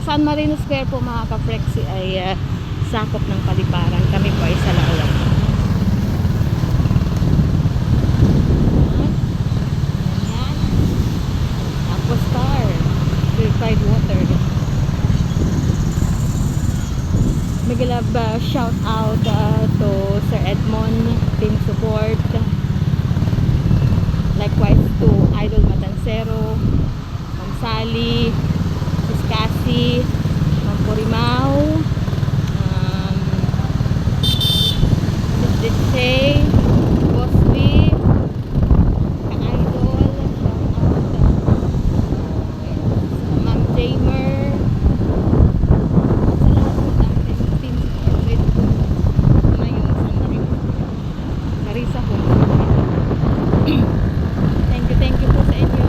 San Marino Square po mga ka-Frexy ay sakop ng Paliparan. Kami po ay sa Laolag. Ayan. Aqua Star purified water. Magalab shout out to Sir Edmond, team support. Likewise to Idol Matansero, Ma'am Sally, Sis Cassie, Ma'am Porimao, Sis Ditche, Boss B, Ka-Idol, shout out Ma'am Jamer, sa lahat po ng team support na yung San Marino, Carissa po. Thank you po sa inyo.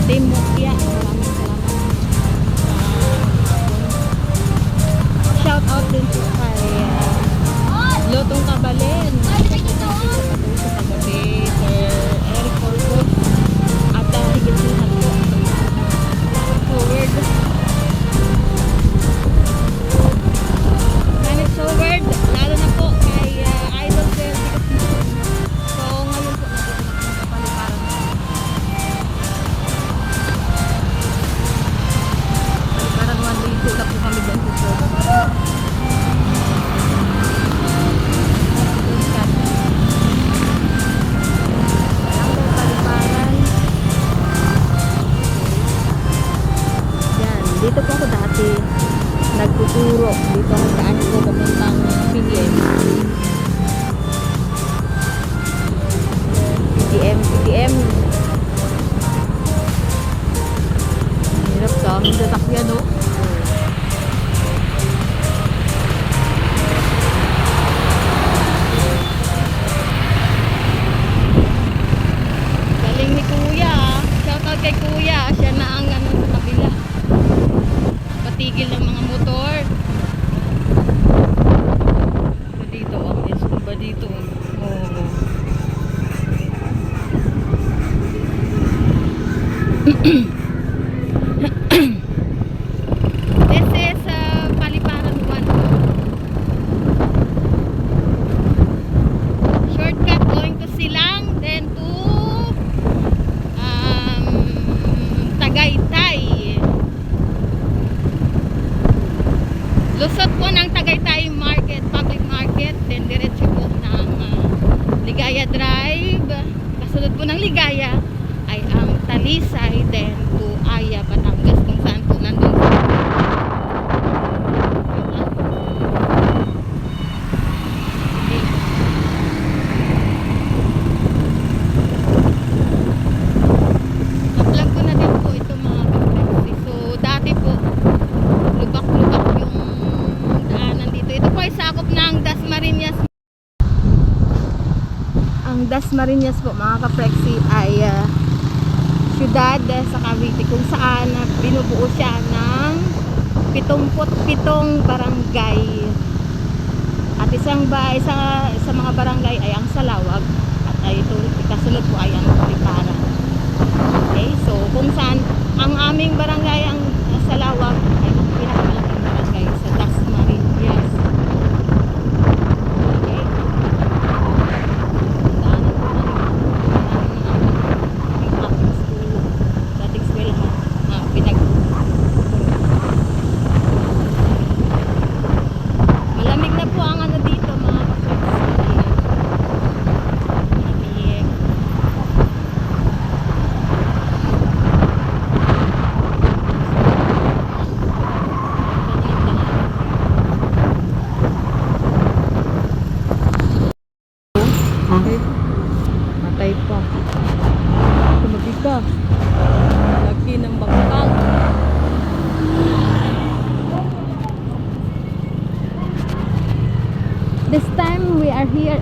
Team Mukya, maraming salamat. Shout out din po kay Lotong Kabalen, sa kagabi, Sir Eric Corpus, at higit din po forward Planet Forward, lalo na po kay Idol Sir. So ngayon po natin sa Paliparan. Parang 1 day po na po kami dyan sa show. Yan, dito po ako dati nagtuturo. Dito ako saan ko papuntang PDM. PDM. Hirap ka, may tatakyan no? Galing ni Kuya. Shoutout kay Kuya. Siya na ang sa kabila. Patigil ng mga motor. Dito oh. Yes, ba dito oh. This is Paliparan 1. Shortcut going to Silang, then to Tagaytay. Lusot po ng Tagaytay Market, Public Market, then diretso po ng Ligaya Drive. Kasunod po ng Ligaya ay ang Talisay, then to Aya, Batangas, kung saan po nandun vlog ko na din po ito mga ka-Frexy. So dati po lubak-lubak yung daanan dito. Ito po ay sakop ng Dasmariñas. Ang Dasmariñas po mga ka-Frexy ay syudad sa Cavite kung saan binubuo siya ng 77 barangay. At isang sa mga barangay ay ang Salawag at ito kasunod po ay ang Paliparan. Okay, so kung saan ang aming barangay ang Salawag ay ang pinakamalaking barangay sa Dasmariñas. Okay. Daanan po namin dating eskwelahan pinag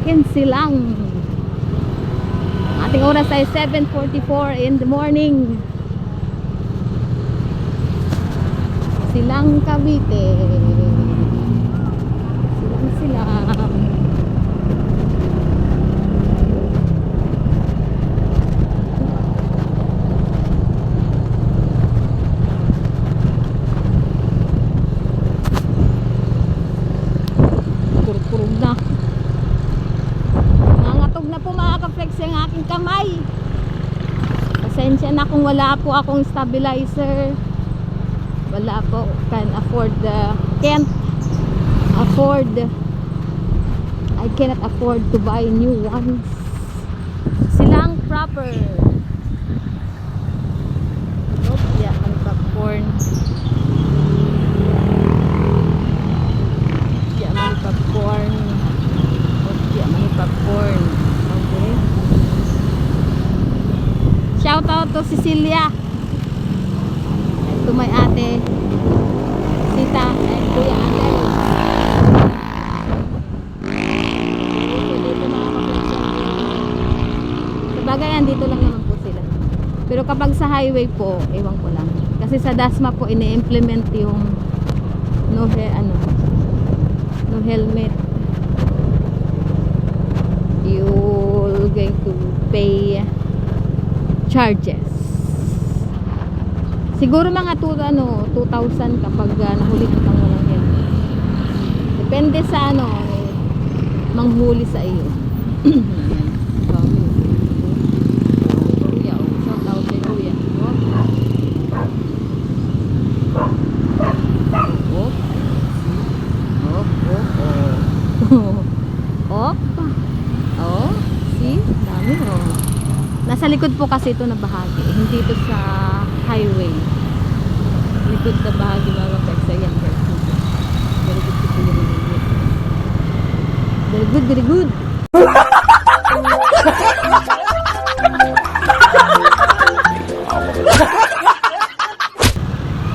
in Silang. Ating oras ay 7:44 in the morning. Silang Cavite. Silang. Kurkurog na. Nangatog na po mga ka-flex yung aking kamay. Pasensya na kung wala po akong stabilizer. Wala po, can't afford I cannot afford to buy new ones. Silang proper. Yeah, ang popcorn. Yeah, may popcorn. Yeah, may popcorn. Okay. Shout out to Cecilia. To my ate Sita and Kuya Angel. Sabagay andito lang naman po sila. Pero kapag sa highway po, ewan ko lang. Kasi sa Dasma po ini-implement yung no helmet. You're going to pay charges. Siguro mga 2,000 kapag nahuli kang walang helmet. Depende sa manghuli sa iyo. Kuya, shout out kay Kuya. See? Dami Nasa likod po kasi ito na bahagi. Hindi ito sa highway. Likod na bahagi mga ka-flex. Ayan, very good. Very good po yun. Very good, very good.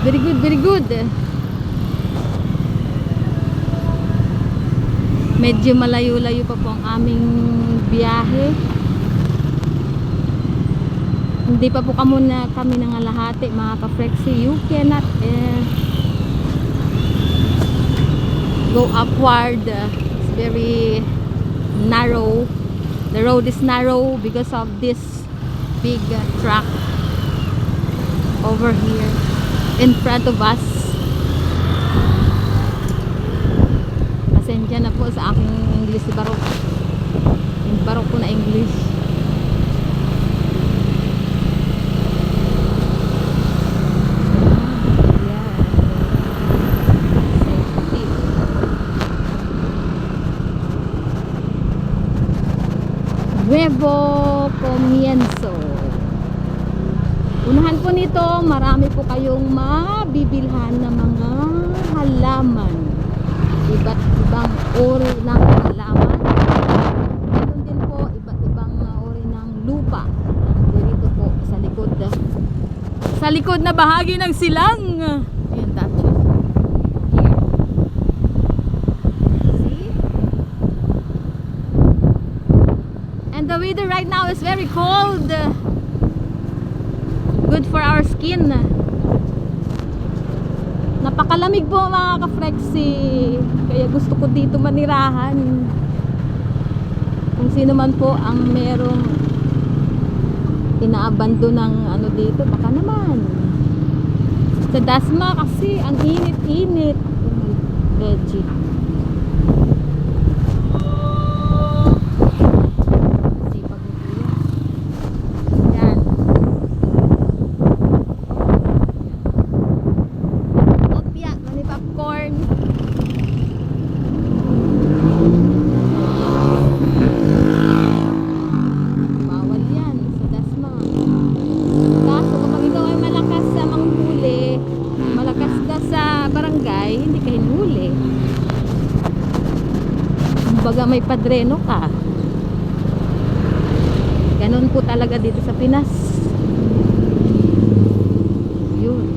Very good, very good. Medyo malayo-layo pa po ang aming biyahe. Hindi pa po kami nangalahati mga ka-flexi. You cannot go upward. It's very narrow. The road is narrow because of this big truck over here in front of us. Pasensya na po sa aking English barok. Yung barok ko na English. Nuevo Comienzo. Unahan po nito, marami po kayong mabibilhan na mga halaman. Iba't ibang uri ng halaman. Meron din po iba't ibang uri ng lupa. Dito po sa likod. Sa likod na bahagi ng Silang. Ayan, that's it. The weather right now is very cold. Good for our skin. Napakalamig po mga ka-flexi. Kaya gusto ko dito manirahan. Kung sino man po ang merong inaabando ng dito, baka naman. Sa Dasma kasi ang init-init. Veggie. Kumbaga may padreno ka. Ganon po talaga dito sa Pinas. Yun.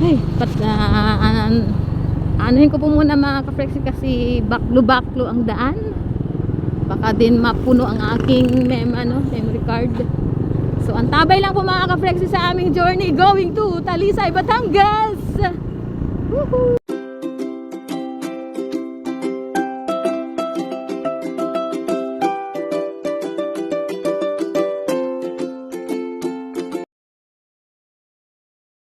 Hey, Anuhin ko po muna mga ka-flexi kasi baklo-baklo ang daan. Baka din mapuno ang aking memory card. So antabay lang po mga ka-flexi sa aming journey going to Talisay, Batangas. Woohoo!